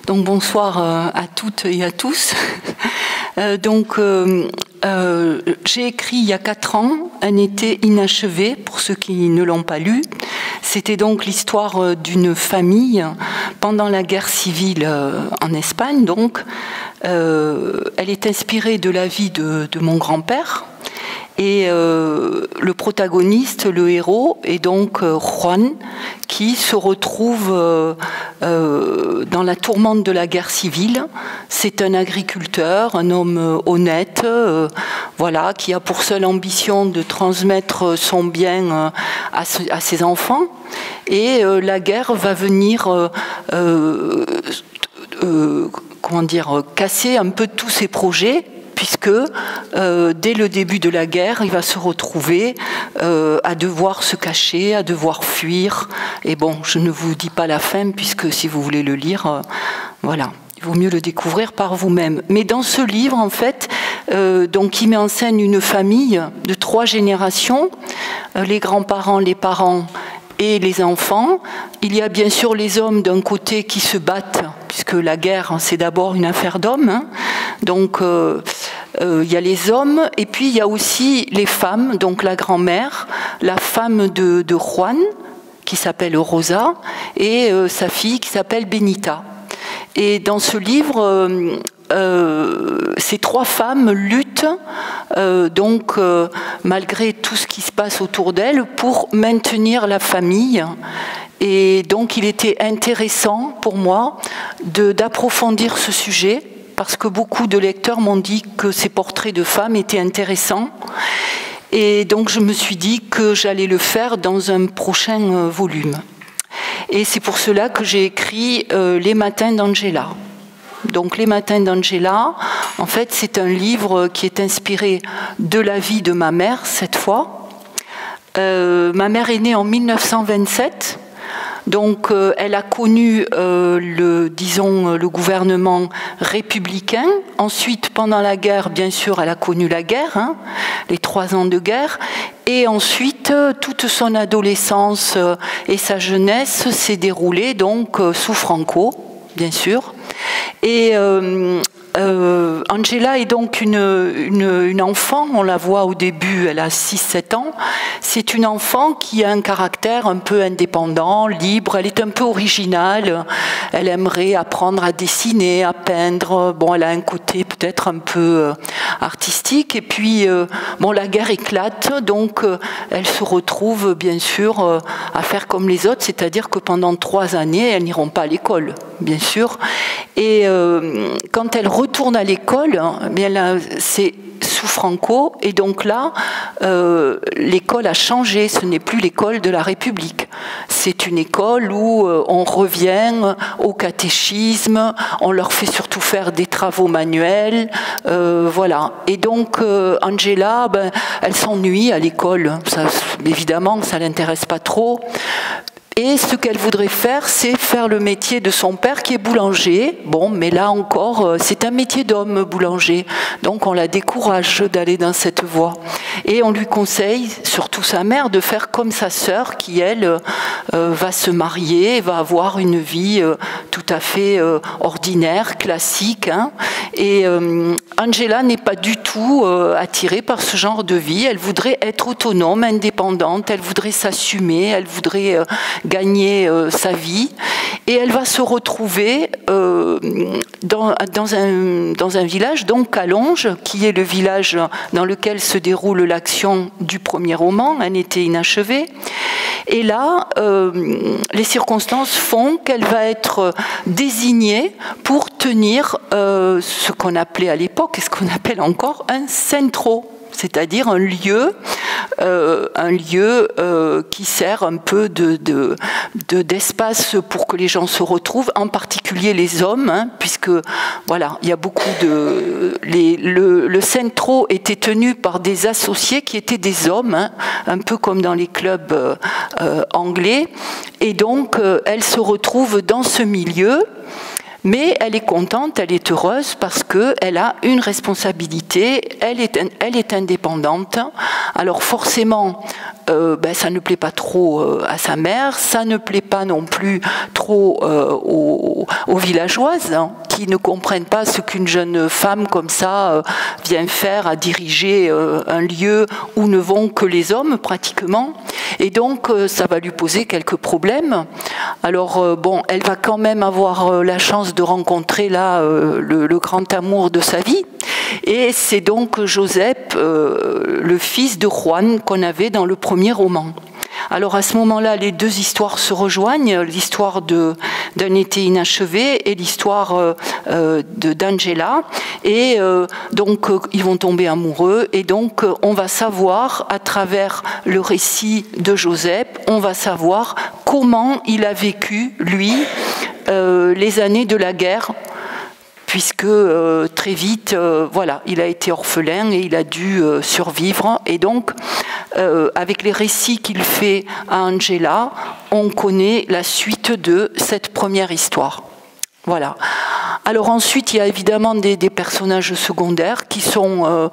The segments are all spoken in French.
Donc bonsoir à toutes et à tous. J'ai écrit il y a 4 ans Un été inachevé, pour ceux qui ne l'ont pas lu. C'était donc l'histoire d'une famille pendant la guerre civile en Espagne. Elle est inspirée de la vie de mon grand-père. Et le protagoniste, le héros, est donc Juan, qui se retrouve dans la tourmente de la guerre civile. C'est un agriculteur, un homme honnête, qui a pour seule ambition de transmettre son bien à ses enfants. Et la guerre va venir casser un peu tous ses projets, puisque dès le début de la guerre, il va se retrouver à devoir se cacher, à devoir fuir. Et bon, je ne vous dis pas la fin, puisque si vous voulez le lire, il vaut mieux le découvrir par vous-même. Mais dans ce livre, en fait, il met en scène une famille de 3 générations, les grands-parents, les parents et les enfants. Il y a bien sûr les hommes d'un côté qui se battent, puisque la guerre, c'est d'abord une affaire d'hommes. Il y a les hommes, et puis il y a aussi les femmes, donc la grand-mère, la femme de Juan, qui s'appelle Rosa, et sa fille qui s'appelle Benita. Et dans ce livre, ces 3 femmes luttent, malgré tout ce qui se passe autour d'elles, pour maintenir la famille. Et donc il était intéressant pour moi d'approfondir ce sujet, parce que beaucoup de lecteurs m'ont dit que ces portraits de femmes étaient intéressants. Et donc je me suis dit que j'allais le faire dans un prochain volume. Et c'est pour cela que j'ai écrit Les Matins d'Angela. Donc Les Matins d'Angela, en fait, c'est un livre qui est inspiré de la vie de ma mère, cette fois. Ma mère est née en 1927. Donc, elle a connu le gouvernement républicain. Ensuite, pendant la guerre, bien sûr, elle a connu la guerre, les 3 ans de guerre. Et ensuite, toute son adolescence et sa jeunesse s'est déroulée donc sous Franco, bien sûr. Et Angela est donc une enfant, on la voit au début, elle a 6-7 ans. C'est une enfant qui a un caractère un peu indépendant, libre, elle est un peu originale, elle aimerait apprendre à dessiner, à peindre. Bon, elle a un côté peut-être un peu artistique, et puis la guerre éclate, donc elle se retrouve bien sûr à faire comme les autres, c'est-à-dire que pendant 3 années, elles n'iront pas à l'école, bien sûr. Et quand elle retourne à l'école, c'est sous Franco, et donc là, l'école a changé, ce n'est plus l'école de la République. C'est une école où on revient au catéchisme, on leur fait surtout faire des travaux manuels, Et donc, Angela, elle s'ennuie à l'école. Évidemment, ça ne l'intéresse pas trop. Et ce qu'elle voudrait faire, c'est faire le métier de son père qui est boulanger. Bon, mais là encore, c'est un métier d'homme, boulanger. Donc on la décourage d'aller dans cette voie. Et on lui conseille, surtout sa mère, de faire comme sa sœur qui, elle, va se marier, va avoir une vie tout à fait ordinaire, classique. Et Angela n'est pas du tout attirée par ce genre de vie. Elle voudrait être autonome, indépendante, elle voudrait s'assumer, elle voudrait gagner sa vie, et elle va se retrouver dans un village, donc Calonge, qui est le village dans lequel se déroule l'action du premier roman, Un été inachevé. Et là, les circonstances font qu'elle va être désignée pour tenir ce qu'on appelait à l'époque, et ce qu'on appelle encore un centro, c'est-à-dire un lieu qui sert un peu d'espace pour que les gens se retrouvent, en particulier les hommes, puisque il y a beaucoup le centro était tenu par des associés qui étaient des hommes, un peu comme dans les clubs anglais, et donc elle se retrouve dans ce milieu. Mais elle est contente, elle est heureuse parce qu'elle a une responsabilité, elle est indépendante. Alors forcément, ça ne plaît pas trop à sa mère, ça ne plaît pas non plus trop aux villageoises, hein, qui ne comprennent pas ce qu'une jeune femme comme ça vient faire à diriger un lieu où ne vont que les hommes pratiquement. Et donc ça va lui poser quelques problèmes. Alors bon, elle va quand même avoir la chance de rencontrer là le grand amour de sa vie. Et c'est donc Joseph, le fils de Juan, qu'on avait dans le premier roman. Alors à ce moment-là, les deux histoires se rejoignent, l'histoire d'un été inachevé et l'histoire d'Angela. Et donc ils vont tomber amoureux. Et donc on va savoir, à travers le récit de Joseph, on va savoir comment il a vécu, lui, les années de la guerre, puisque très vite, voilà, il a été orphelin et il a dû survivre. Et donc, avec les récits qu'il fait à Angela, on connaît la suite de cette première histoire. Voilà. Alors ensuite, il y a évidemment des personnages secondaires qui sont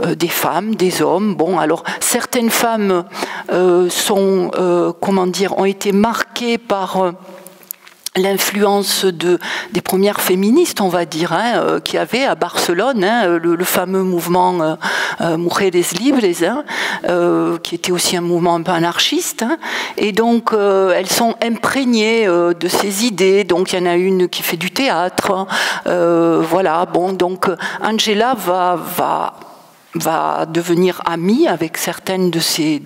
des femmes, des hommes. Bon, alors certaines femmes ont été marquées par l'influence des premières féministes, on va dire, hein, qu'il y avait à Barcelone, hein, le fameux mouvement Mujeres Libres, hein, qui était aussi un mouvement un peu anarchiste. Hein, et donc, elles sont imprégnées de ces idées. Donc, il y en a une qui fait du théâtre. Voilà, bon, donc Angela va devenir amie avec certaines de ces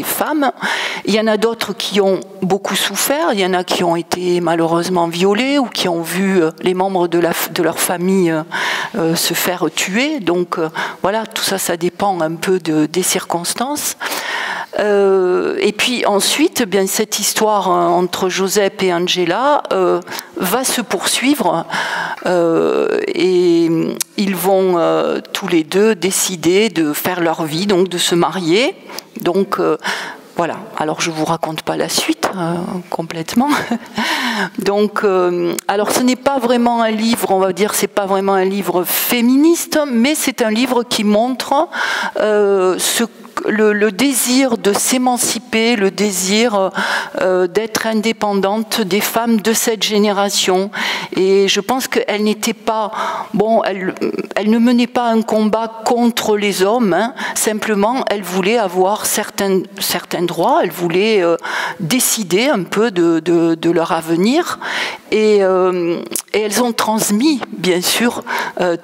femmes. Il y en a d'autres qui ont beaucoup souffert, il y en a qui ont été malheureusement violées ou qui ont vu les membres de leur famille se faire tuer. Donc voilà, tout ça, ça dépend un peu des circonstances. Et puis ensuite, bien, cette histoire entre Joseph et Angela va se poursuivre et ils vont tous les deux décider de faire leur vie, donc de se marier. Donc voilà, alors je ne vous raconte pas la suite complètement. Donc, alors ce n'est pas vraiment un livre, on va dire, c'est pas vraiment un livre féministe, mais c'est un livre qui montre le désir de s'émanciper, le désir d'être indépendante des femmes de cette génération. Et je pense qu'elle n'était pas... Bon, elle ne menait pas un combat contre les hommes, hein, simplement elle voulait avoir certains droits, elle voulait décider un peu de leur avenir. Et elles ont transmis, bien sûr,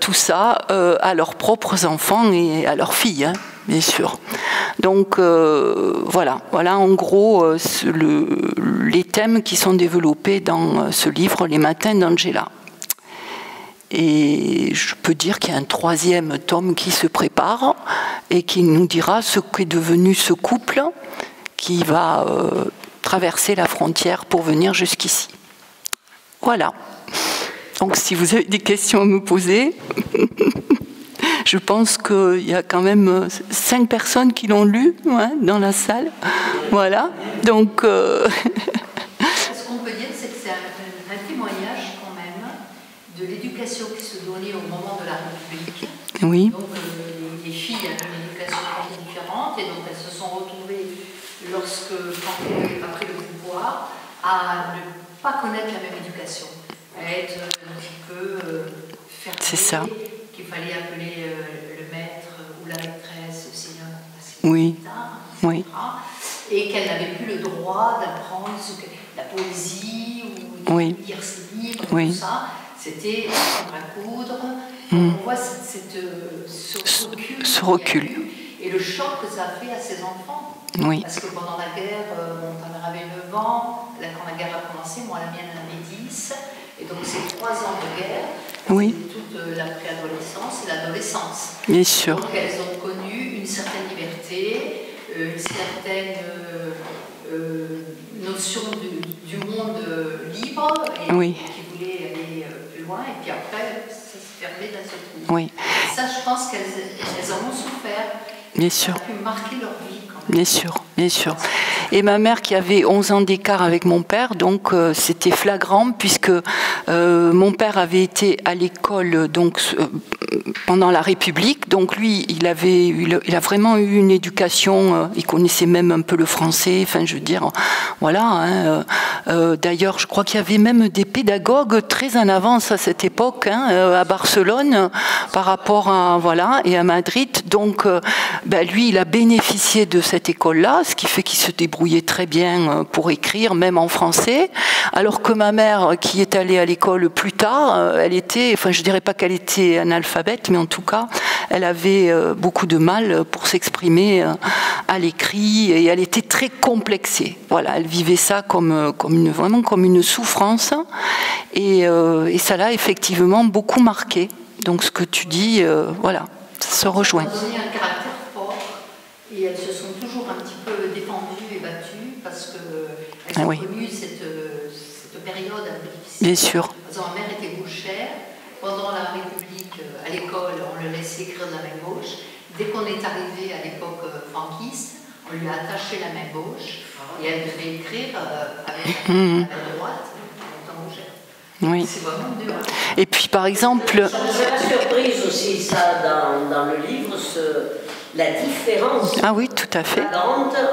tout ça à leurs propres enfants et à leurs filles, hein, bien sûr. Donc voilà en gros les thèmes qui sont développés dans ce livre, Les Matins d'Angela. Et je peux dire qu'il y a un troisième tome qui se prépare et qui nous dira ce qu'est devenu ce couple qui va traverser la frontière pour venir jusqu'ici. Voilà. Donc si vous avez des questions à me poser... Je pense qu'il y a quand même 5 personnes qui l'ont lu, hein, dans la salle. Voilà. Donc... Ce qu'on peut dire, c'est que c'est un témoignage quand même de l'éducation qui se donnait au moment de la République. Oui. Donc les filles avaient une éducation très différente et donc elles se sont retrouvées, après le pouvoir, à ne pas connaître la même éducation, à être un petit peu fermées. C'est ça. Qu'il fallait appeler le maître ou la maîtresse, Seigneur, oui. Oui. Et qu'elle n'avait plus le droit d'apprendre la poésie ou oui. lire ses livres, oui. tout ça. C'était apprendre à coudre. On voit ce recul. Et le choc que ça a fait à ses enfants. Oui. Parce que pendant la guerre, ta mère avait 9 ans, quand la guerre a commencé, moi la mienne en avait 10. Et donc ces 3 ans de guerre, oui. toute la préadolescence et l'adolescence. Bien sûr. Donc elles ont connu une certaine liberté, une certaine notion du monde libre et oui. qui voulait aller plus loin. Et puis après, ça se fermait d'un seul coup. Oui. Et ça, je pense qu'elles en ont souffert. Bien sûr. Ça a pu marquer leur vie quand bien sûr, bien sûr. Et ma mère qui avait 11 ans d'écart avec mon père, donc c'était flagrant puisque mon père avait été à l'école donc pendant la République, donc lui il a vraiment eu une éducation, il connaissait même un peu le français, enfin je veux dire, voilà. Hein, d'ailleurs je crois qu'il y avait même des pédagogues très en avance à cette époque, hein, à Barcelone par rapport à voilà et à Madrid, donc lui il a bénéficié de cette école-là, ce qui fait qu'il se débrouillait très bien pour écrire, même en français, alors que ma mère, qui est allée à l'école plus tard, elle était, enfin je dirais pas qu'elle était analphabète, mais en tout cas, elle avait beaucoup de mal pour s'exprimer à l'écrit, et elle était très complexée. Voilà, elle vivait ça vraiment comme une souffrance, et ça l'a effectivement beaucoup marqué. Donc ce que tu dis, voilà, ça se rejoint. Et elles se sont toujours un petit peu défendues et battues parce qu'elles ont connu cette période un peu difficile. Bien sûr. Ma mère était bouchère. Pendant la République, à l'école, on le laissait écrire de la main gauche. Dès qu'on est arrivé à l'époque franquiste, on lui a attaché la main gauche et elle devait écrire avec la main droite en étant bouchère. Oui. C'est vraiment dur. Et puis par exemple... C'est la surprise aussi, ça, dans le livre, la différence tout à fait. entre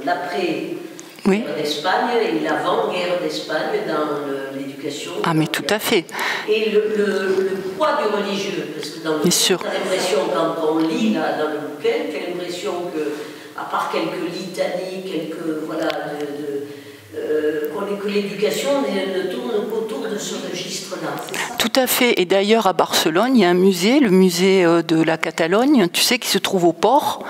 l'après-guerre d'Espagne et l'avant-guerre d'Espagne dans l'éducation. Ah, mais tout à fait. Et le poids du religieux, parce que dans le livre, on a l'impression, quand on lit dans le bouquin, on a l'impression que, à part quelques litanies, que l'éducation ne tourne qu'autour de ce registre-là. Tout à fait. Et d'ailleurs, à Barcelone, il y a un musée, le musée de la Catalogne, tu sais, qui se trouve au port.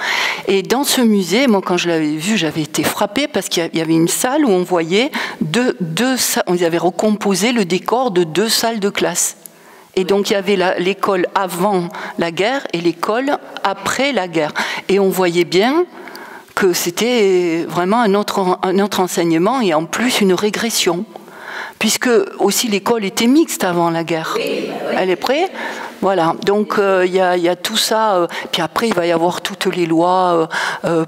Et dans ce musée, moi, quand je l'avais vu, j'avais été frappée parce qu'il y avait une salle où on voyait ils avaient recomposé le décor de 2 salles de classe. Et donc, il y avait l'école avant la guerre et l'école après la guerre. Et on voyait bien que c'était vraiment un autre enseignement et en plus une régression. Puisque aussi l'école était mixte avant la guerre. Elle est prête ? Voilà, donc il y a tout ça. Puis après, il va y avoir toutes les lois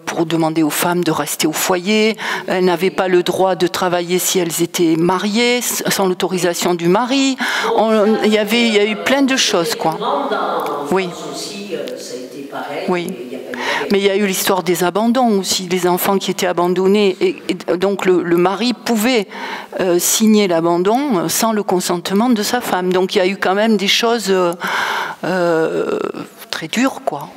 pour demander aux femmes de rester au foyer. Elles n'avaient pas le droit de travailler si elles étaient mariées, sans l'autorisation du mari. Il y a eu plein de choses, quoi. Oui. Oui. Mais il y a eu l'histoire des abandons aussi, les enfants qui étaient abandonnés. Et donc le mari pouvait signer l'abandon sans le consentement de sa femme. Donc il y a eu quand même des choses très dures, quoi.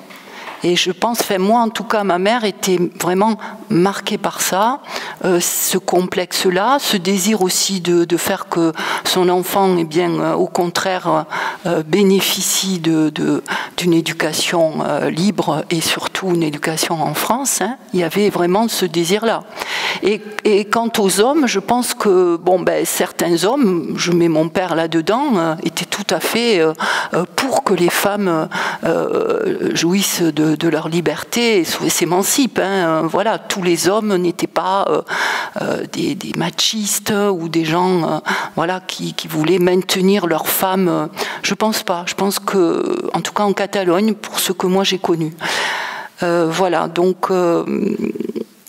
Et je pense, moi en tout cas, ma mère était vraiment marquée par ça, ce complexe-là, ce désir aussi de faire que son enfant, eh bien, au contraire, bénéficie d'une éducation libre et surtout une éducation en France. Hein. Il y avait vraiment ce désir-là. Et quant aux hommes, je pense que certains hommes, je mets mon père là-dedans, étaient tout à fait pour que les femmes jouissent de leur liberté et s'émancipent. Hein. Voilà, tous les hommes n'étaient pas des machistes ou des gens qui voulaient maintenir leurs femmes. Je pense pas. Je pense que, en tout cas en Catalogne, pour ce que moi j'ai connu. Voilà, donc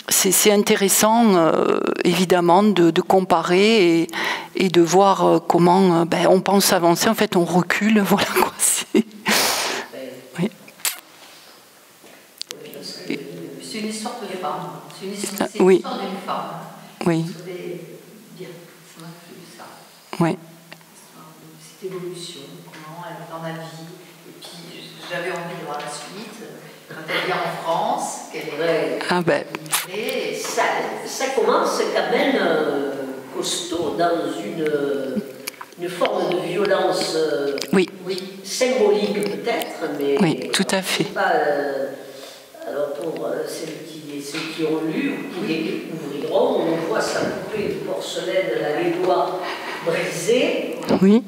c'est intéressant, évidemment, de comparer et de voir comment on pense avancer. En fait, on recule. Voilà quoi. Oui. C'est une histoire de femme. C'est une histoire d'une femme. Oui. Oui. Cette évolution, comment elle est dans la vie. Et puis, j'avais envie de voir la suite. Quand elle vient en France, qu'elle est... Et ça commence quand même costaud dans une forme de violence symbolique peut-être, mais oui, tout à fait. Pas, alors pour ceux qui ont lu ou qui découvriront, on voit sa poupée de porcelaine, les doigts brisés. Oui.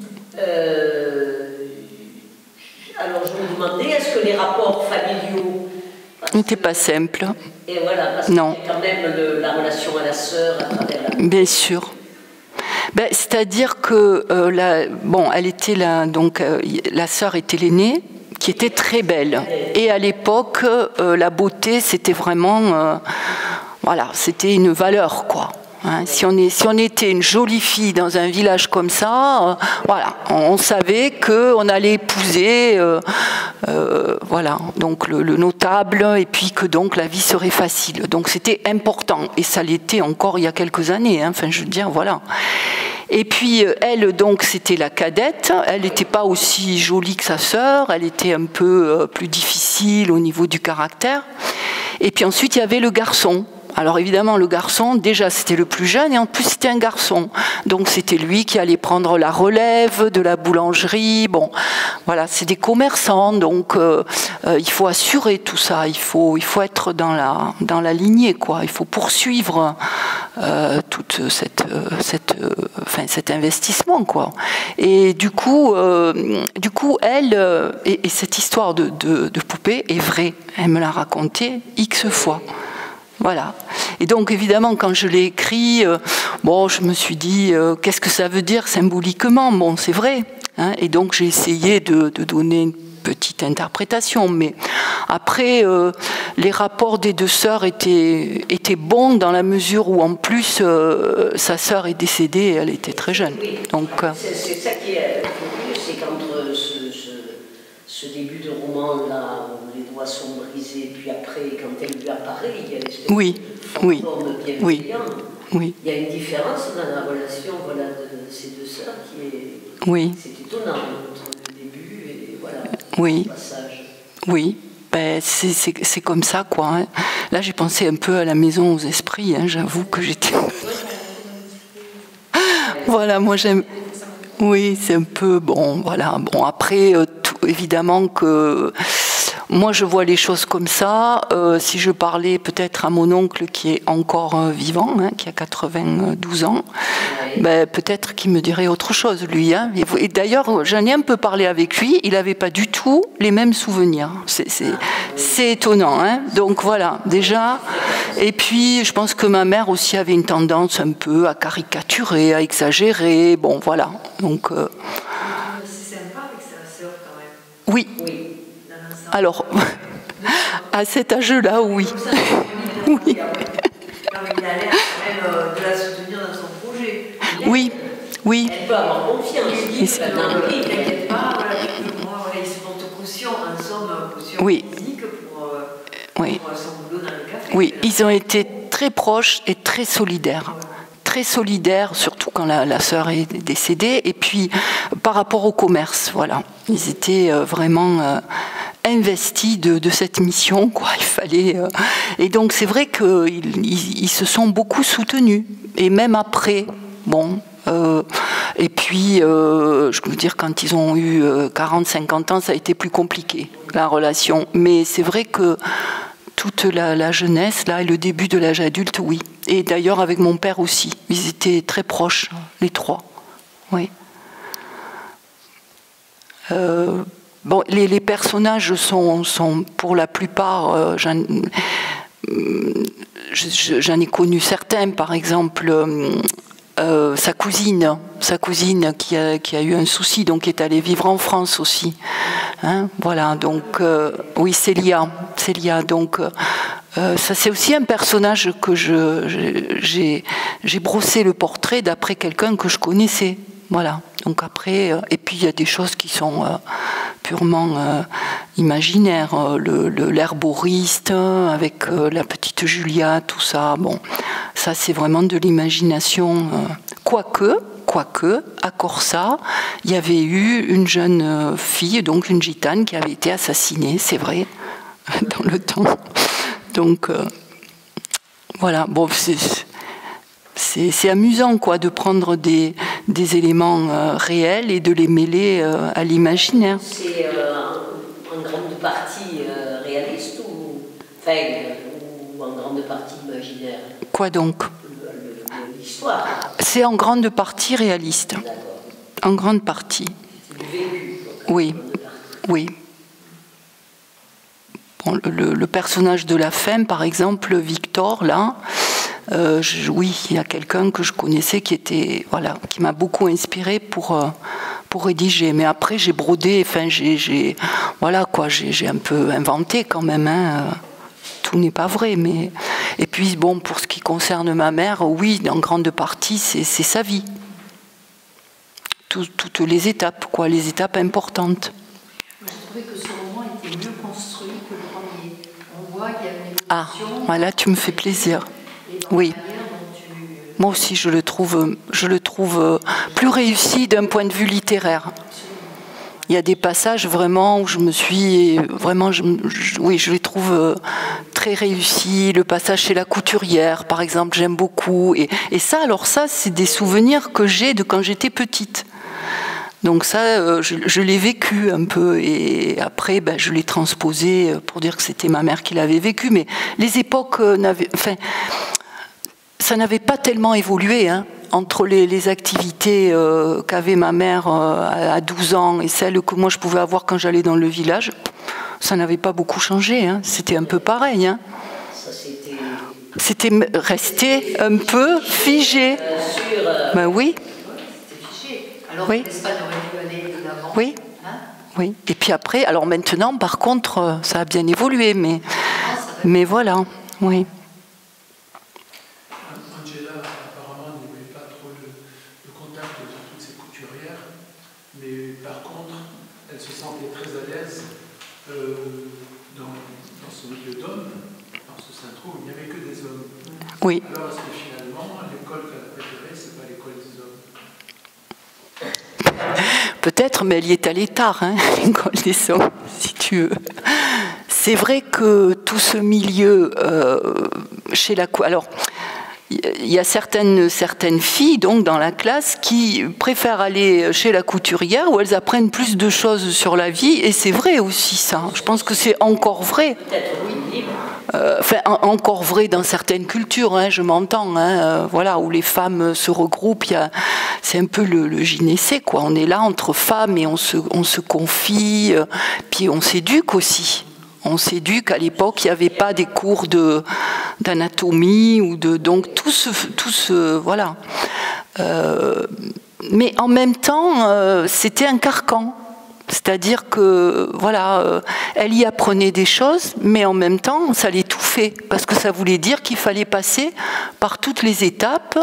Alors je me demandais, est-ce que les rapports familiaux n'était pas simple. Et voilà, parce qu'il y a quand même la relation à la sœur à travers la... Bien sûr. C'est-à-dire que elle était la sœur était l'aînée, qui était très belle. Et à l'époque, la beauté, c'était vraiment, voilà, c'était une valeur, quoi. Hein, si on était une jolie fille dans un village comme ça, voilà, on savait qu'on allait épouser, voilà, donc le notable, et puis que donc la vie serait facile. Donc c'était important, et ça l'était encore il y a quelques années. Hein, enfin, je veux dire, voilà. Et puis elle, donc, c'était la cadette. Elle n'était pas aussi jolie que sa sœur. Elle était un peu plus difficile au niveau du caractère. Et puis ensuite, il y avait le garçon. Alors évidemment, le garçon, déjà, c'était le plus jeune, et en plus, c'était un garçon. Donc c'était lui qui allait prendre la relève de la boulangerie. Bon, voilà, c'est des commerçants, donc il faut assurer tout ça. Il faut être dans la lignée, quoi. Il faut poursuivre toute cet investissement, quoi. Et du coup, elle, et cette histoire de poupée est vraie. Elle me l'a racontée X fois. Voilà. Et donc, évidemment, quand je l'ai écrit, bon, je me suis dit, qu'est-ce que ça veut dire symboliquement? Bon, c'est vrai. Hein, et donc, j'ai essayé de donner une petite interprétation. Mais après, les rapports des deux sœurs étaient bons dans la mesure où, en plus, sa sœur est décédée et elle était très jeune. Oui. Donc, c'est ça qui est curieux, c'est qu'entre ce début de roman-là, où les doigts sont brisés, puis après, quand elle lui apparaît, il y a l'espèce de forme bienveillant. Oui. Il y a une différence dans la relation, voilà, de ces deux sœurs qui est... Oui. C'est étonnant, entre le début et voilà, oui. le passage. Oui. Ben, c'est comme ça, quoi. Hein. Là, j'ai pensé un peu à la maison aux esprits. Hein. J'avoue que j'étais... Voilà, moi j'aime... Oui, c'est un peu... Bon, voilà. Bon, après, évidemment que... Moi, je vois les choses comme ça. Si je parlais peut-être à mon oncle qui est encore vivant, hein, qui a 92 ans, ben, peut-être qu'il me dirait autre chose, lui. Hein. Et d'ailleurs, j'en ai un peu parlé avec lui. Il n'avait pas du tout les mêmes souvenirs. C'est étonnant. Hein. Donc voilà, déjà. Et puis, je pense que ma mère aussi avait une tendance un peu à caricaturer, à exagérer. Bon, voilà. Donc... C'est sympa avec sa sœur, quand même. Oui. Alors, à cet âge-là, oui. Oui. Il a l'air quand même de la soutenir dans son projet. Oui, oui. Elle peut avoir confiance. Il ne t'inquiète pas, il se porte caution, en somme, caution physique pour son boulot dans le café. Oui, ils ont été très proches et très solidaires. Très solidaires, surtout quand la sœur est décédée. Et puis, par rapport au commerce, voilà. Ils étaient vraiment... investis de cette mission, quoi. Il fallait et donc c'est vrai qu'ils se sont beaucoup soutenus et même après, bon, et puis je veux dire quand ils ont eu 40-50 ans, ça a été plus compliqué la relation, mais c'est vrai que toute la jeunesse là et le début de l'âge adulte, oui, et d'ailleurs avec mon père aussi, ils étaient très proches les trois, oui. Bon, les personnages sont pour la plupart, j'en ai connu certains, par exemple sa cousine qui a eu un souci, donc qui est allée vivre en France aussi. Hein, voilà, donc oui, Célia, donc ça c'est aussi un personnage que j'ai brossé le portrait d'après quelqu'un que je connaissais. Voilà, donc après, et puis il y a des choses qui sont purement imaginaires, l'herboriste avec la petite Julia, tout ça, bon, ça c'est vraiment de l'imagination, quoique, à Corsa, il y avait eu une jeune fille, donc une gitane, qui avait été assassinée, c'est vrai, dans le temps, donc voilà, bon, c'est amusant, quoi, de prendre des éléments réels et de les mêler à l'imaginaire. C'est en grande partie réaliste ou en grande partie imaginaire? Quoi donc? L'histoire. C'est en grande partie réaliste. En grande partie. C'est du vécu. Oui, oui. Bon, le personnage de la femme, par exemple, Victor, là... oui, il y a quelqu'un que je connaissais qui m'a beaucoup inspiré pour rédiger. Mais après, j'ai brodé, voilà quoi, j'ai un peu inventé quand même, hein. Tout n'est pas vrai, mais... Et puis bon, pour ce qui concerne ma mère, oui, en grande partie, c'est sa vie. Toutes les étapes, quoi, les étapes importantes. Je trouvais que ce roman était mieux construit que le premier. On voit qu'il y a une évolution. Ah, voilà, tu me fais plaisir. Oui. Moi aussi, je le trouve plus réussi d'un point de vue littéraire. Il y a des passages vraiment où je me suis... Vraiment, oui, je les trouve très réussis. Le passage chez la couturière, par exemple, j'aime beaucoup. Et ça, alors ça, c'est des souvenirs que j'ai de quand j'étais petite. Donc ça, je l'ai vécu un peu. Et après, ben, je l'ai transposé pour dire que c'était ma mère qui l'avait vécu. Mais les époques n'avaient... Enfin, ça n'avait pas tellement évolué, hein, entre les activités qu'avait ma mère à 12 ans et celles que moi je pouvais avoir quand j'allais dans le village. Ça n'avait pas beaucoup changé, hein. C'était un peu pareil. Hein. C'était resté un peu figé. Ben oui. C'était figé. Alors oui. l'Espagne aurait dû aller de l'avant. Oui. Hein? Oui. Et puis après, alors maintenant, par contre, ça a bien évolué, mais voilà, oui. Oui. Alors, est-ce que finalement, l'école qu'elle a préférée, c'est pas l'école des hommes? Peut-être, mais elle y est allée tard, hein, l'école des hommes, si tu veux. C'est vrai que tout ce milieu chez la... Alors, il y a certaines filles donc dans la classe qui préfèrent aller chez la couturière où elles apprennent plus de choses sur la vie, et c'est vrai aussi ça. Je pense que c'est encore vrai. Enfin, encore vrai dans certaines cultures, hein, je m'entends, hein, voilà, où les femmes se regroupent, c'est un peu le gynécée, quoi. On est là entre femmes et on se confie, puis on s'éduque aussi. On s'éduque. À l'époque, il n'y avait pas des cours d'anatomie ou donc tout ce voilà. Mais en même temps, c'était un carcan. C'est-à-dire que, voilà, elle y apprenait des choses, mais en même temps, ça l'étouffait, parce que ça voulait dire qu'il fallait passer par toutes les étapes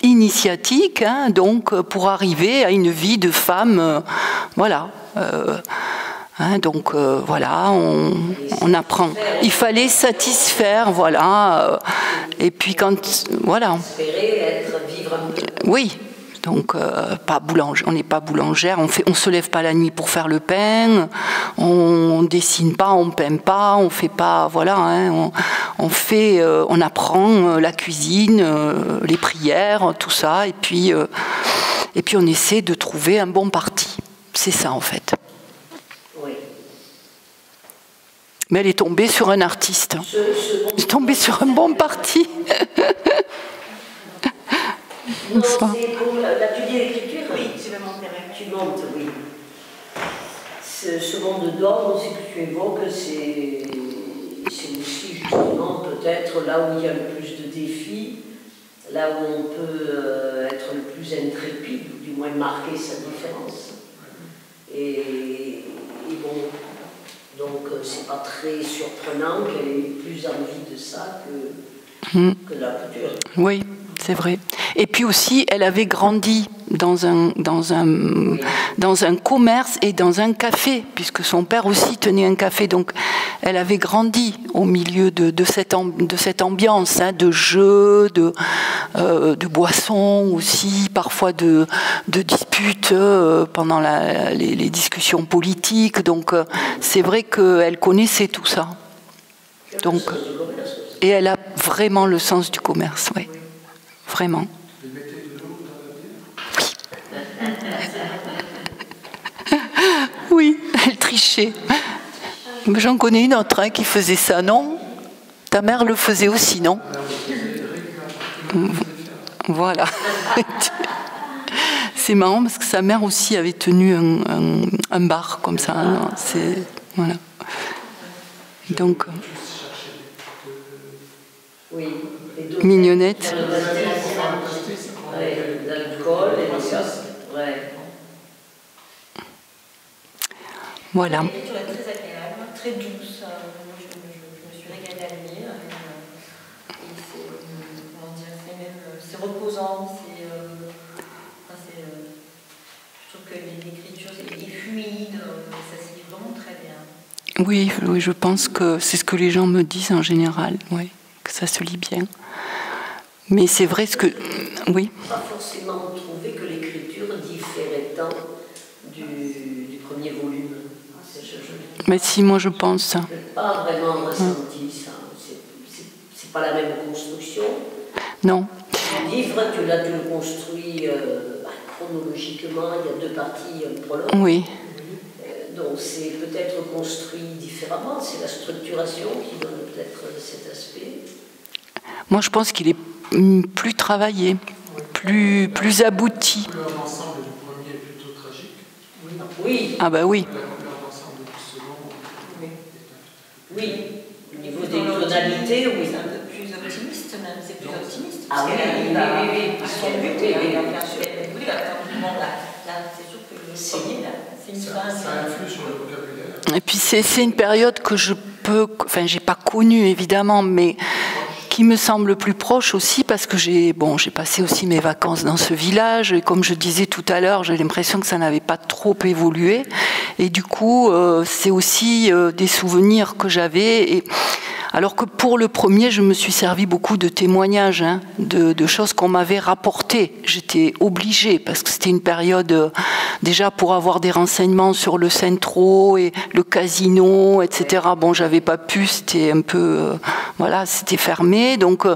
initiatiques, hein, donc pour arriver à une vie de femme, voilà. Hein, donc voilà, on apprend. Il fallait satisfaire, voilà. Et puis quand, voilà. Oui. Donc, pas boulanger, on n'est pas boulangère, on se lève pas la nuit pour faire le pain, on dessine pas, on peint pas, on fait pas, voilà, hein, on apprend la cuisine, les prières, tout ça, et puis on essaie de trouver un bon parti. C'est ça en fait. Oui. Mais elle est tombée sur un artiste. Elle est tombée sur un bon parti. Non, c'est pour l'atelier d'écriture. Oui, tu vas monter. Tu montes, oui. Ce monde d'ordre aussi que tu évoques, c'est aussi justement peut-être là où il y a le plus de défis, là où on peut être le plus intrépide, ou du moins marquer sa différence. Et bon, donc c'est pas très surprenant qu'elle ait plus envie de ça que de la couture. Oui. C'est vrai. Et puis aussi, elle avait grandi dans un commerce et dans un café, puisque son père aussi tenait un café. Donc, elle avait grandi au milieu de cette ambiance, hein, de jeux, de boissons aussi, parfois de disputes pendant les discussions politiques. Donc, c'est vrai qu'elle connaissait tout ça. Donc, et elle a vraiment le sens du commerce, oui. Vraiment. Oui, elle trichait. J'en connais une autre qui faisait ça, non? Ta mère le faisait aussi, non? Voilà. C'est marrant parce que sa mère aussi avait tenu un bar comme ça. Hein. Voilà. Donc. Oui. Mignonnette. Voilà. L'écriture est très très douce. Moi, je me suis régalée à le lire. Et c'est, comment dire, c'est reposant. Je trouve que l'écriture est fluide, ça se lit vraiment très bien. Oui, oui, je pense que c'est ce que les gens me disent en général, oui, que ça se lit bien. Mais c'est vrai ce que... Oui. Pas forcément trouvé que l'écriture différait tant du premier volume. Mais si, moi je pense. Je n'ai pas vraiment ressenti ça. C'est pas la même construction. Non. Le livre, tu le construis chronologiquement, il y a 2 parties, un prologue. Oui. Donc c'est peut-être construit différemment, c'est la structuration qui donne peut-être cet aspect. Moi je pense qu'il est plus travaillé, plus abouti. La couleur d'ensemble du premier est plutôt tragique. Oui. Ah bah oui. La couleur d'ensemble du second. Oui. Au niveau des tonalités, oui. C'est un peu plus optimiste même, c'est plus optimiste. Ah oui, oui. C'est sûr que le premier, là, c'est une fin. Ça influe sur le vocabulaire. Et puis c'est une période que j'ai pas connue évidemment, mais qui me semble plus proche aussi parce que j'ai passé aussi mes vacances dans ce village et comme je disais tout à l'heure, j'ai l'impression que ça n'avait pas trop évolué et du coup c'est aussi des souvenirs que j'avais. Alors que pour le premier, je me suis servi beaucoup de témoignages, de choses qu'on m'avait rapportées. J'étais obligée, parce que c'était une période, déjà pour avoir des renseignements sur le Centro et le casino, etc. Bon, j'avais pas pu, c'était un peu... voilà, c'était fermé. Donc,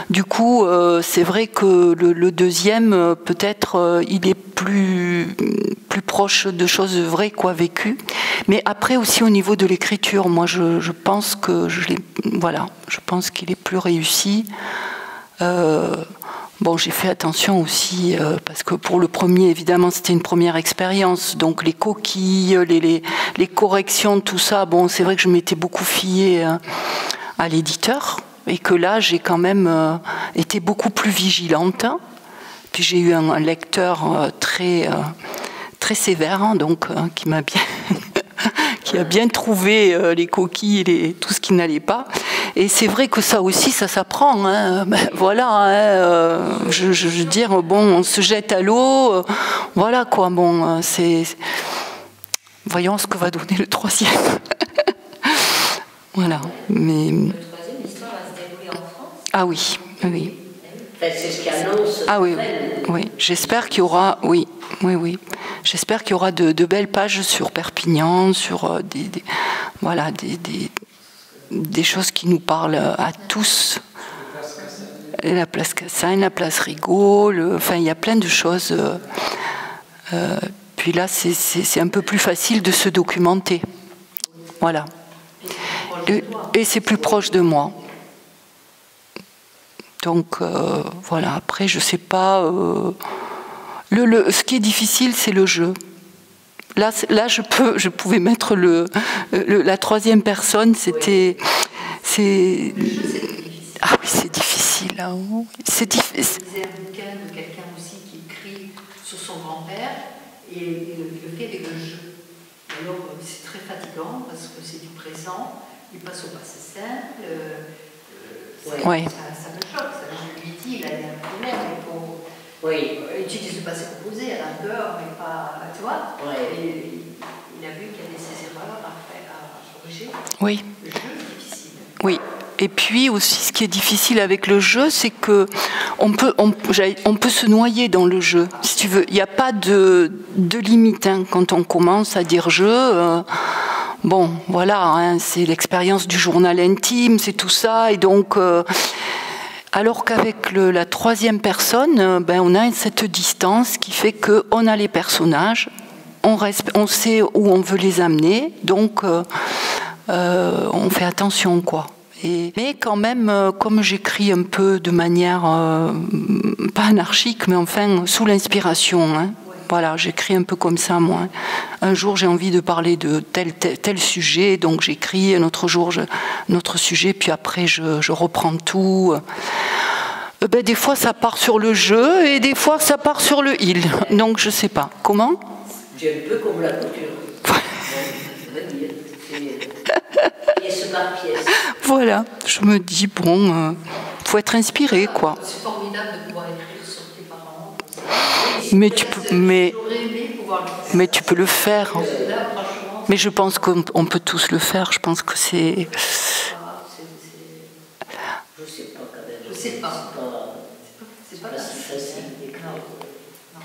du coup, c'est vrai que le deuxième, peut-être, il est plus proche de choses vraies, vécues. Mais après aussi au niveau de l'écriture, moi je pense que je pense qu'il est plus réussi. J'ai fait attention aussi parce que pour le premier, évidemment, c'était une première expérience. Donc les coquilles, les corrections, tout ça. Bon, c'est vrai que je m'étais beaucoup fiée à l'éditeur et que là, j'ai quand même été beaucoup plus vigilante. Puis j'ai eu un lecteur très sévère, donc qui m'a bien qui a bien trouvé les coquilles et tout ce qui n'allait pas. Et c'est vrai que ça aussi, ça s'apprend. Voilà, je veux dire, on se jette à l'eau. Voilà quoi. Bon, voyons ce que va donner le troisième. Voilà. Mais... Le troisième, l'histoire va se dérouler en France. Ah oui, oui. C'est ce qu'annonce. Ah oui, oui. J'espère qu'il y aura, oui. J'espère qu'il y aura de belles pages sur Perpignan, sur des choses qui nous parlent à tous. La place Cassagne, la place Rigaud, il y a plein de choses. Puis là, c'est un peu plus facile de se documenter. Voilà. Et c'est plus proche de moi. Donc voilà, après je sais pas. Ce qui est difficile, c'est le jeu. Là, je pouvais mettre la troisième personne. C'était, ah oui, c'est difficile. Hein. C'est difficile. Je lisais un bouquin de quelqu'un aussi qui écrit sur son grand-père et le fait avec le jeu. Alors c'est très fatigant parce que c'est du présent. Il passe au passé simple. Ouais. Ça me choque, je lui dis, il a un primaire, mais pour utiliser le passé composé à la peur, mais pas, tu vois. Et il a vu qu'il y avait ces erreurs à corriger. Oui. Le jeu est difficile. Oui. Et puis aussi, ce qui est difficile avec le jeu, c'est que on peut se noyer dans le jeu, si tu veux. Il n'y a pas de limite quand on commence à dire jeu. Bon, voilà, c'est l'expérience du journal intime, c'est tout ça, et donc, alors qu'avec la troisième personne, on a cette distance qui fait qu'on a les personnages, on sait où on veut les amener, donc on fait attention, quoi. Mais quand même, comme j'écris un peu de manière pas anarchique, mais enfin sous l'inspiration. Voilà, j'écris un peu comme ça, moi. Un jour, j'ai envie de parler de tel sujet, donc j'écris. Un autre jour, notre sujet, puis après, je reprends tout. Des fois, ça part sur le jeu, et des fois, ça part sur le il. Donc, je sais pas. Comment ? Tu es un peu comme la couture. Pièce par pièce. Voilà, je me dis, bon, faut être inspiré, quoi. C'est formidable de pouvoir écrire sur tes parents. Mais tu peux le faire. Mais je pense qu'on peut tous le faire. Je pense que c'est... Je sais pas quand même. Je sais pas. C'est pas si facile d'écrire. Non,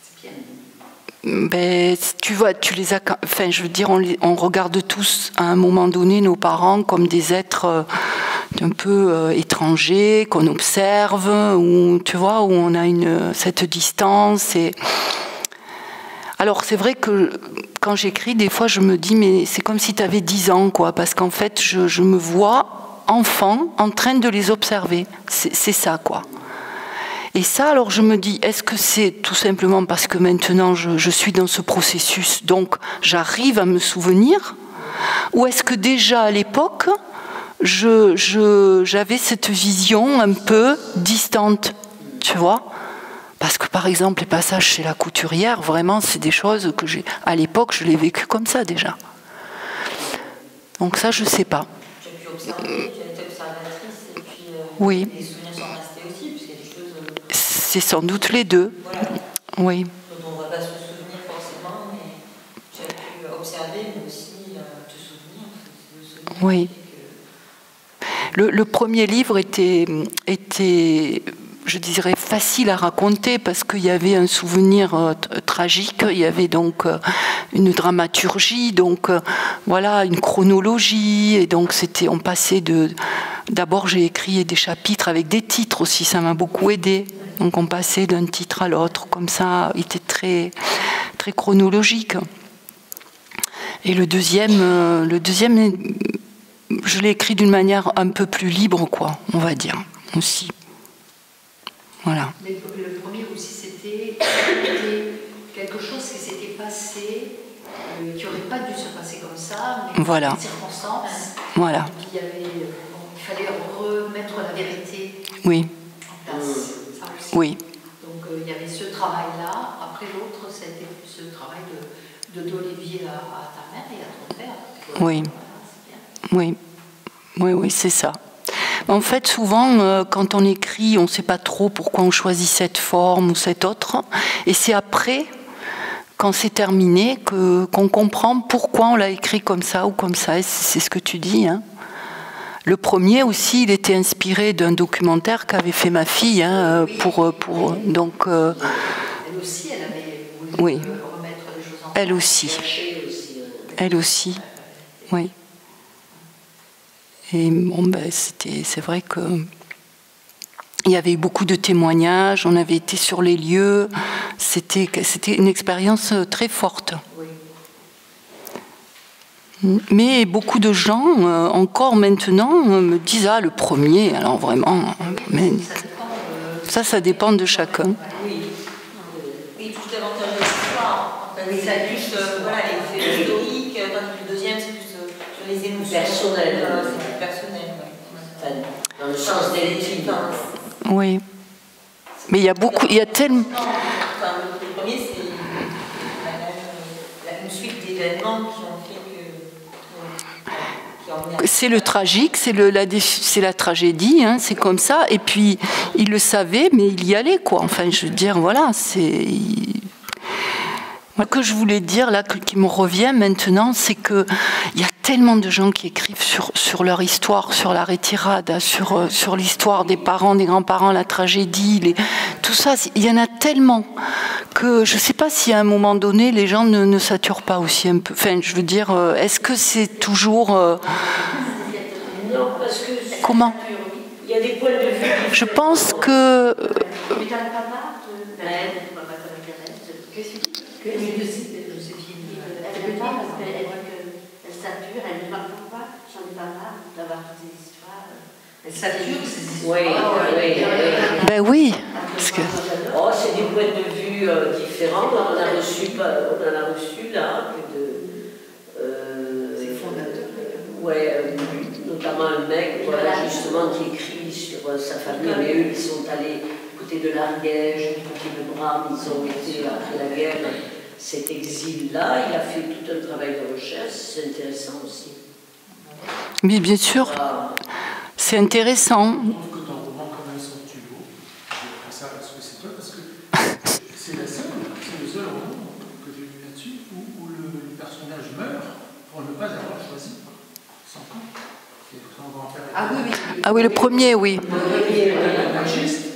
c'est bien. Ben, tu vois, tu les as... Enfin, je veux dire, on regarde tous, à un moment donné, nos parents comme des êtres un peu étrangers, qu'on observe, où, tu vois, où on a cette distance. Et... Alors, c'est vrai que quand j'écris, des fois, je me dis, mais c'est comme si tu avais 10 ans, quoi, parce qu'en fait, je me vois, enfant, en train de les observer. C'est ça, quoi. Et ça, alors je me dis, est-ce que c'est tout simplement parce que maintenant je suis dans ce processus, donc j'arrive à me souvenir, ou est-ce que déjà à l'époque, j'avais cette vision un peu distante, tu vois? Parce que par exemple, les passages chez la couturière, vraiment, c'est des choses que à l'époque, je l'ai vécu comme ça déjà. Donc ça, je sais pas. Tu as pu observer, tu as été observatrice, et puis oui. Les souvenirs sont restés aussi, parce qu'il y a des choses... C'est sans doute les deux. Voilà. Oui. On ne va pas se souvenir forcément, mais tu as pu observer, mais aussi te souvenir. Oui. Le premier livre était, je dirais, facile à raconter parce qu'il y avait un souvenir tragique, il y avait donc une dramaturgie, donc voilà, une chronologie, et donc on passait d'abord j'ai écrit des chapitres avec des titres aussi, ça m'a beaucoup aidé. Donc on passait d'un titre à l'autre, comme ça, il était très, très chronologique. Et le deuxième, je l'ai écrit d'une manière un peu plus libre, quoi, on va dire, aussi. Voilà. Mais le premier aussi, c'était quelque chose qui s'était passé, qui n'aurait pas dû se passer comme ça, mais voilà. des circonstances. Voilà. Il fallait remettre la vérité oui. en place. Ça aussi. Oui. Donc il y avait ce travail-là. Après l'autre, ça a été plus ce travail d'Olivier à ta mère et à ton père. Oui. Voilà, oui. Oui, oui, c'est ça. En fait, souvent, quand on écrit, on ne sait pas trop pourquoi on choisit cette forme ou cette autre. Et c'est après, quand c'est terminé, qu'on comprend pourquoi on l'a écrit comme ça ou comme ça. Et c'est ce que tu dis. Hein. Le premier aussi, il était inspiré d'un documentaire qu'avait fait ma fille. Hein, donc, elle aussi, elle avait voulu oui. remettre les choses en place. Elle aussi. Elle aussi. Oui. Et bon, ben, c'est vrai que il y avait eu beaucoup de témoignages, on avait été sur les lieux, c'était une expérience très forte. Oui. Mais beaucoup de gens, encore maintenant, me disent « Ah, le premier, alors vraiment... » Mais ça dépend de chacun. Oui, tout davantage de l'histoire. Oui, ça plus, voilà, les faits historiques, tandis que le deuxième, c'est plus sur les émotions. Personnel. C'est plus personnel, oui. Dans le sens des légimes. Oui. Mais il y a tellement... Enfin, le premier, c'est une suite d'événements qui ont fait que... C'est le tragique, c'est la tragédie, hein, c'est comme ça. Et puis, il le savait, mais il y allait, quoi. Enfin, je veux dire, voilà, c'est... Ce que je voulais dire, là, qui me revient maintenant, c'est qu'il y a tellement de gens qui écrivent sur leur histoire, sur la retirade, sur l'histoire des parents, des grands-parents, la tragédie, tout ça. Il y en a tellement que je ne sais pas si à un moment donné, les gens ne saturent pas aussi un peu. Enfin, je veux dire, est-ce que c'est toujours... Non, parce que... Comment? Il y a des points de vue. Je pense que... Elle sature ces histoires. Oui. Ben oui. Parce que... Oh, c'est des points de vue différents. On en a reçu là, C'est fondateur. Ouais, notamment un mec, voilà, justement, qui écrit sur sa famille. Mais eux, ils sont allés du côté de l'Ariège, du côté de Bram, ils ont été après la guerre. Cet exil-là, il a fait tout un travail de recherche, c'est intéressant aussi. Mais bien sûr, c'est intéressant. Je trouve que ton roman, quand même, somptueux. J'ai pris ça parce que c'est toi, parce que c'est le seul roman que j'ai lu là-dessus où le personnage meurt pour ne pas avoir choisi son camp. C'est son grand-père. Ah oui, le premier, oui. Un anarchiste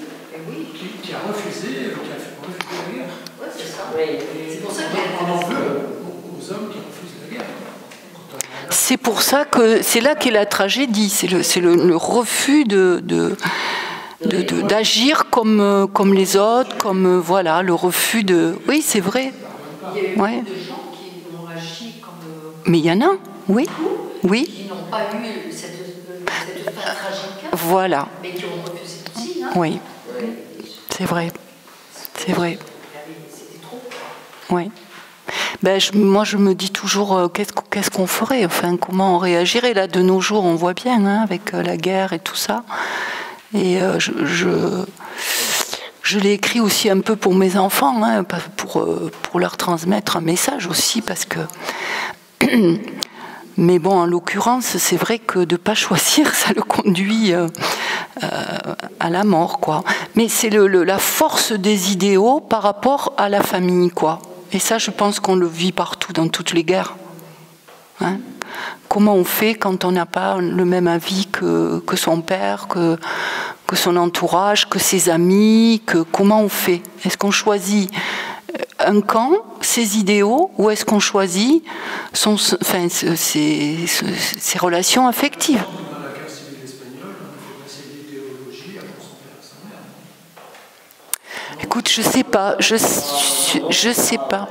qui a refusé la guerre. Ouais, c'est ça. Oui. C'est pour ça On en veut aux hommes qui refusent la guerre. C'est pour ça que c'est là qu'est la tragédie, c'est le refus d'agir comme les autres, comme voilà, le refus de. Oui, c'est vrai. Il y a eu Ouais. beaucoup de gens qui ont agi comme. Mais il y en a, oui, oui, Qui n'ont pas eu cette fin tragique, voilà, mais qui ont refusé aussi. Hein. oui, c'est vrai, c'est vrai, C'était trop. oui. Ben, moi, je me dis toujours, qu'est-ce qu'on ferait, enfin, comment on réagirait. Là, de nos jours, on voit bien, hein, avec la guerre et tout ça. Et je l'ai écrit aussi un peu pour mes enfants, hein, pour leur transmettre un message aussi, parce que... Mais bon, en l'occurrence, c'est vrai que de ne pas choisir, ça le conduit à la mort, quoi. Mais c'est la force des idéaux par rapport à la famille, quoi. Et ça, je pense qu'on le vit partout, dans toutes les guerres. Hein? Comment on fait quand on n'a pas le même avis que son père, que son entourage, que ses amis, comment on fait? Est-ce qu'on choisit un camp, ses idéaux, ou est-ce qu'on choisit ses relations affectives? Dans la guerre civile espagnole, on a fait passer l'idéologie avant son père et sa mère. Écoute, je sais pas, je sais pas.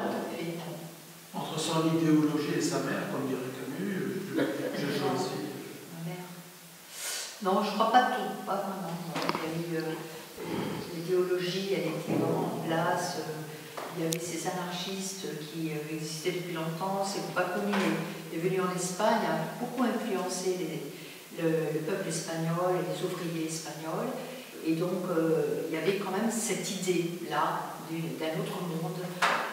Entre son idéologie et sa mère, comme dirait Camus, je choisis. Non, je ne crois pas tout, pas vraiment. L'idéologie, elle était vraiment en place. Il y avait ces anarchistes qui existaient depuis longtemps. C'est pas connu. Il est venu en Espagne, a beaucoup influencé le peuple espagnol et les ouvriers espagnols. Et donc, il y avait quand même cette idée-là d'un autre monde,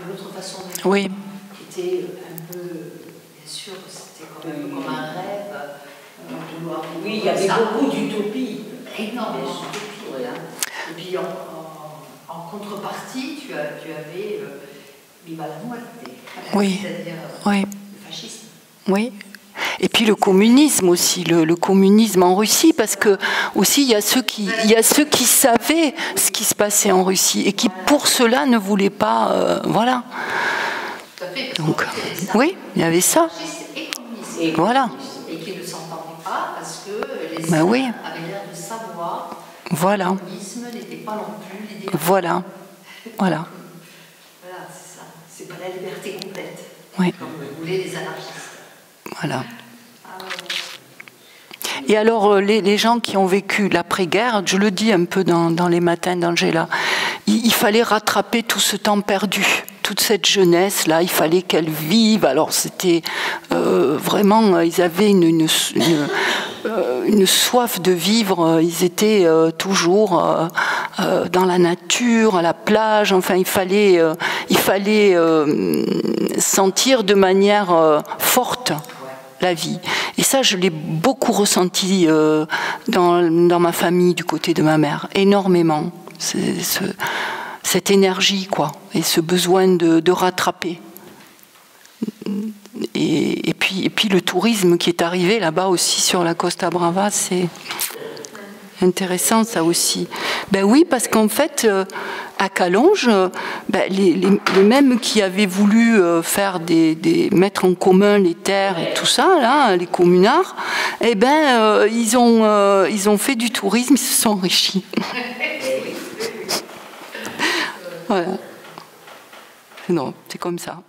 d'une autre façon de vivre, Oui. qui était un peu, bien sûr, c'était quand même comme un rêve. Oui, il y avait beaucoup d'utopie. Énormément d'utopie. Hein. Et puis, en contrepartie, tu avais viva la muerte, Oui. c'est-à-dire Oui. le fascisme. Oui. Et puis le communisme aussi, le communisme en Russie, parce que aussi il y a ceux qui savaient ce qui se passait en Russie et qui pour cela ne voulaient pas, voilà. Tout à fait. Donc, oui, il y avait ça. Fascistes et communistes. Voilà. Et qui ne s'entendaient pas parce que les Ben oui. avaient l'air de savoir Voilà. que le communisme n'était pas non plus l'idée. Voilà. Voilà. Voilà, c'est ça. C'est pas la liberté complète. Oui. Comme voulaient les anarchistes. Voilà. Et alors, les gens qui ont vécu l'après-guerre, je le dis un peu dans les matins d'Angela, il fallait rattraper tout ce temps perdu, toute cette jeunesse-là, il fallait qu'elle vive. Alors, c'était vraiment, ils avaient une soif de vivre, ils étaient toujours dans la nature, à la plage, enfin, il fallait sentir de manière forte la vie. Et ça, je l'ai beaucoup ressenti dans ma famille, du côté de ma mère, énormément. Cette énergie, quoi, et ce besoin de rattraper. Et puis le tourisme qui est arrivé là-bas aussi sur la Costa Brava, c'est intéressant ça aussi. Ben oui, parce qu'en fait, à Calonge, ben les mêmes qui avaient voulu faire mettre en commun les terres et tout ça, là, les communards, eh ben ils ont fait du tourisme, ils se sont enrichis. Voilà. Non, c'est comme ça.